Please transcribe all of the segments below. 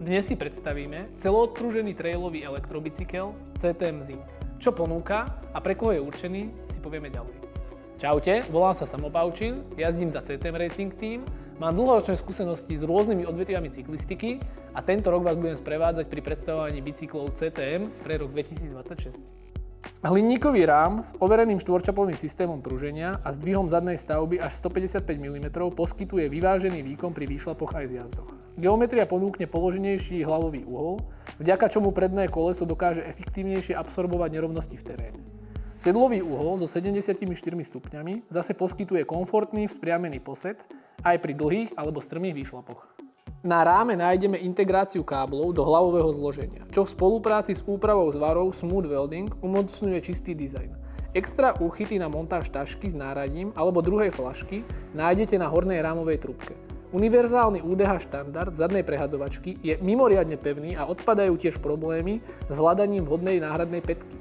Dnes si predstavíme celoodpružený trailový elektrobicykel CTM Zing. Čo ponúka a pre koho je určený, si povieme ďalej. Čaute, volám sa Samo Paučin, jazdím za CTM Racing Team, mám dlhoročné skúsenosti s rôznymi odvetviami cyklistiky a tento rok vás budem sprevádzať pri predstavovaní bicyklov CTM pre rok 2026. Hliníkový rám s overeným štvorčapovým systémom pruženia a zdvihom zadnej stavby až 155 mm poskytuje vyvážený výkon pri výšlapoch aj zjazdoch. Geometria ponúkne položenejší hlavový uhol, vďaka čomu predné koleso dokáže efektívnejšie absorbovať nerovnosti v teréne. Sedlový uhol so 74 stupňami zase poskytuje komfortný vzpriamený posed aj pri dlhých alebo strmých výšlapoch. Na ráme nájdeme integráciu káblov do hlavového zloženia, čo v spolupráci s úpravou zvarov Smooth Welding umocňuje čistý dizajn. Extra úchyty na montáž tašky s náradím alebo druhej fľašky nájdete na hornej rámovej trubke. Univerzálny UDH štandard zadnej prehadzovačky je mimoriadne pevný a odpadajú tiež problémy s hľadaním vhodnej náhradnej pätky.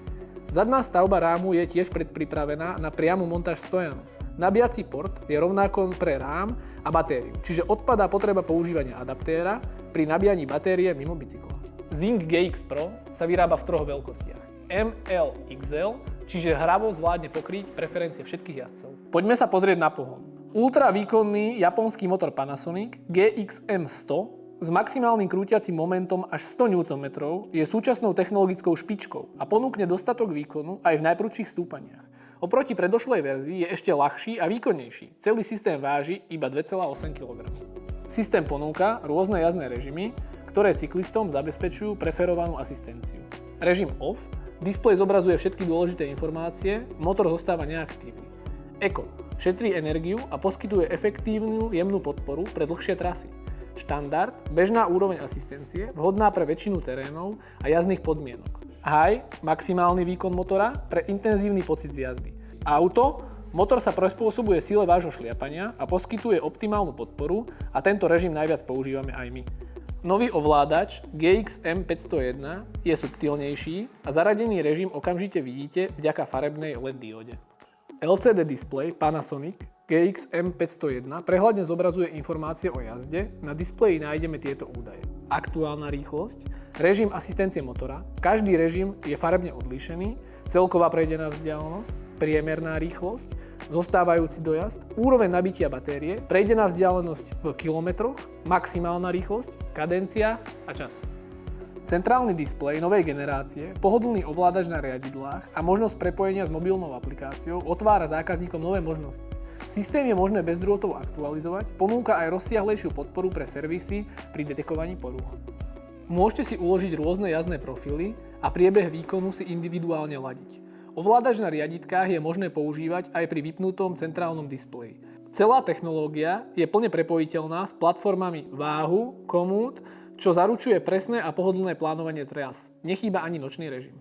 Zadná stavba rámu je tiež predpripravená na priamu montáž stojanu. Nabíjací port je rovnako pre rám a batériu, čiže odpadá potreba používania adaptéra pri nabíjaní batérie mimo bicykla. Zing GX Pro sa vyrába v troch veľkostiach. ML XL, čiže hravo zvládne pokryť preferencie všetkých jazdcov. Poďme sa pozrieť na pohon. Ultra výkonný japonský motor Panasonic GXM 100 s maximálnym krútiacim momentom až 100 Nm je súčasnou technologickou špičkou a ponúkne dostatok výkonu aj v najprudších stúpaniach. Oproti predošlej verzii je ešte ľahší a výkonnejší. Celý systém váži iba 2,8 kg. Systém ponúka rôzne jazdné režimy, ktoré cyklistom zabezpečujú preferovanú asistenciu. Režim OFF, displej zobrazuje všetky dôležité informácie, motor zostáva neaktívny. Eco, šetrí energiu a poskytuje efektívnu jemnú podporu pre dlhšie trasy. Štandard, bežná úroveň asistencie, vhodná pre väčšinu terénov a jazdných podmienok. High, maximálny výkon motora pre intenzívny pocit z jazdy. Auto, motor sa prispôsobuje sile vášho šliapania a poskytuje optimálnu podporu a tento režim najviac používame aj my. Nový ovládač GXM 501 je subtilnejší a zaradený režim okamžite vidíte vďaka farebnej LED dióde. LCD displej Panasonic GXM 501 prehľadne zobrazuje informácie o jazde, na displeji nájdeme tieto údaje. Aktuálna rýchlosť, režim asistencie motora, každý režim je farebne odlíšený, celková prejdená vzdialenosť, priemerná rýchlosť, zostávajúci dojazd, úroveň nabitia batérie, prejdená vzdialenosť v kilometroch, maximálna rýchlosť, kadencia a čas. Centrálny displej novej generácie, pohodlný ovládač na riadidlách a možnosť prepojenia s mobilnou aplikáciou otvára zákazníkom nové možnosti. Systém je možné bezdrôtovo aktualizovať, ponúka aj rozsiahlejšiu podporu pre servisy pri detekovaní porúch. Môžete si uložiť rôzne jazdné profily a priebeh výkonu si individuálne ladiť. Ovládač na riaditkách je možné používať aj pri vypnutom centrálnom displeji. Celá technológia je plne prepojiteľná s platformami Wahoo, Komoot, čo zaručuje presné a pohodlné plánovanie trás. Nechýba ani nočný režim.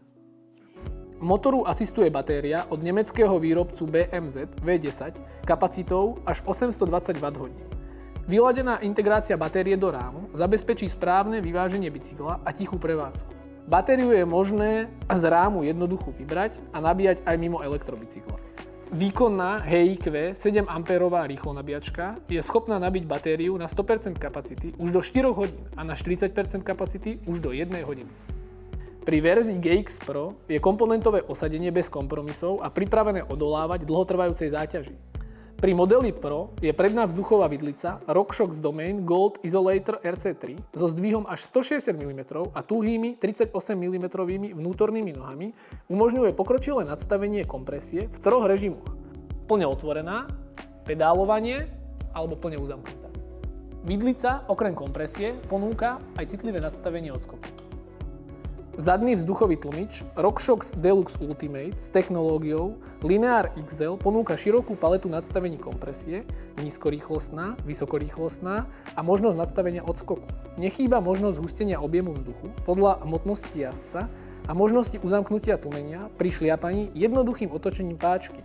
Motoru asistuje batéria od nemeckého výrobcu BMZ V10 kapacitou až 820 Wh. Vyladená integrácia batérie do rámu zabezpečí správne vyváženie bicykla a tichú prevádzku. Batériu je možné z rámu jednoducho vybrať a nabíjať aj mimo elektrobicykla. Výkonná HIQ 7 A rýchlo nabíjačka je schopná nabiť batériu na 100% kapacity už do 4 hodín a na 40% kapacity už do 1 hodiny. Pri verzii GX Pro je komponentové osadenie bez kompromisov a pripravené odolávať dlhotrvajúcej záťaži. Pri modeli Pro je predná vzduchová vidlica RockShox Domain Gold Isolator RC3 so zdvihom až 160 mm a tuhými 38 mm vnútornými nohami umožňuje pokročilé nadstavenie kompresie v troch režimoch. Plne otvorená, pedálovanie alebo plne uzamknutá. Vidlica okrem kompresie ponúka aj citlivé nadstavenie odskoku. Zadný vzduchový tlmič RockShox Deluxe Ultimate s technológiou Linear XL ponúka širokú paletu nadstavení kompresie, nízkorýchlostná, vysokorýchlostná a možnosť nadstavenia odskoku. Nechýba možnosť zhustenia objemu vzduchu podľa hmotnosti jazdca a možnosti uzamknutia tlmenia pri šliapaní jednoduchým otočením páčky.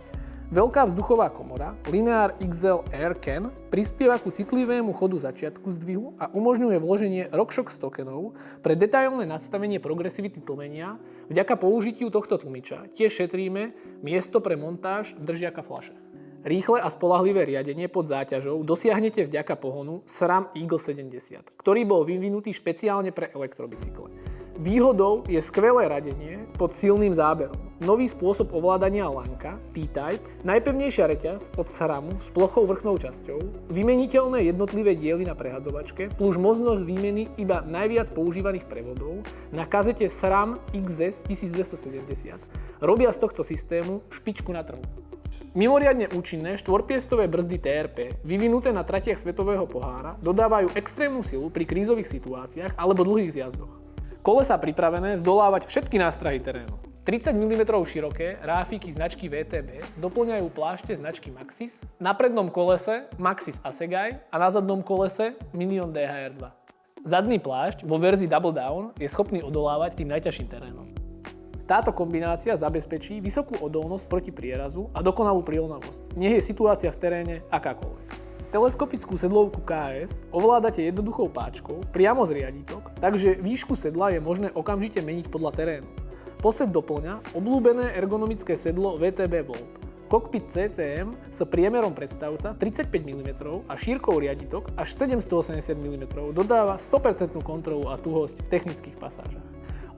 Veľká vzduchová komora Linear XL Air Can prispieva ku citlivému chodu začiatku zdvihu a umožňuje vloženie RockShox tokenov pre detailné nadstavenie progresivity tlmenia. Vďaka použitiu tohto tlmiča tiež šetríme miesto pre montáž držiaka fľaše. Rýchle a spoľahlivé riadenie pod záťažou dosiahnete vďaka pohonu SRAM Eagle 70, ktorý bol vyvinutý špeciálne pre elektrobicykle. Výhodou je skvelé radenie pod silným záberom, nový spôsob ovládania lanka, T-Type, najpevnejšia reťaz od SRAMu s plochou vrchnou časťou, vymeniteľné jednotlivé diely na prehadzovačke, plus možnosť výmeny iba najviac používaných prevodov na kazete SRAM XS 1270 robia z tohto systému špičku na trhu. Mimoriadne účinné štvorpiestové brzdy TRP, vyvinuté na tratiach svetového pohára, dodávajú extrémnu silu pri krízových situáciách alebo dlhých zjazdoch. Kolesá pripravené zdolávať všetky nástrahy terénu. 30 mm široké ráfiky značky VTB doplňajú plášte značky Maxxis, na prednom kolese Maxxis Assegai a na zadnom kolese Minion DHR2. Zadný plášť vo verzii Double Down je schopný odolávať tým najťažším terénom. Táto kombinácia zabezpečí vysokú odolnosť proti prierazu a dokonalú príľnavosť, nech je situácia v teréne akákoľvek. Teleskopickú sedlovku KS ovládate jednoduchou páčkou priamo z riaditok, takže výšku sedla je možné okamžite meniť podľa terénu. Posed doplňa obľúbené ergonomické sedlo VTB Volt. Kokpit CTM s priemerom predstavca 35 mm a šírkou riaditok až 780 mm dodáva 100% kontrolu a tuhosť v technických pasážach.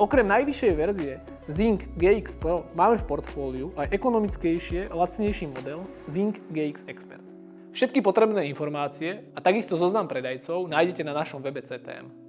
Okrem najvyššej verzie Zing GX Pro máme v portfóliu aj ekonomickejšie, lacnejší model Zing GX Expert. Všetky potrebné informácie a takisto zoznam predajcov nájdete na našom webe CTM.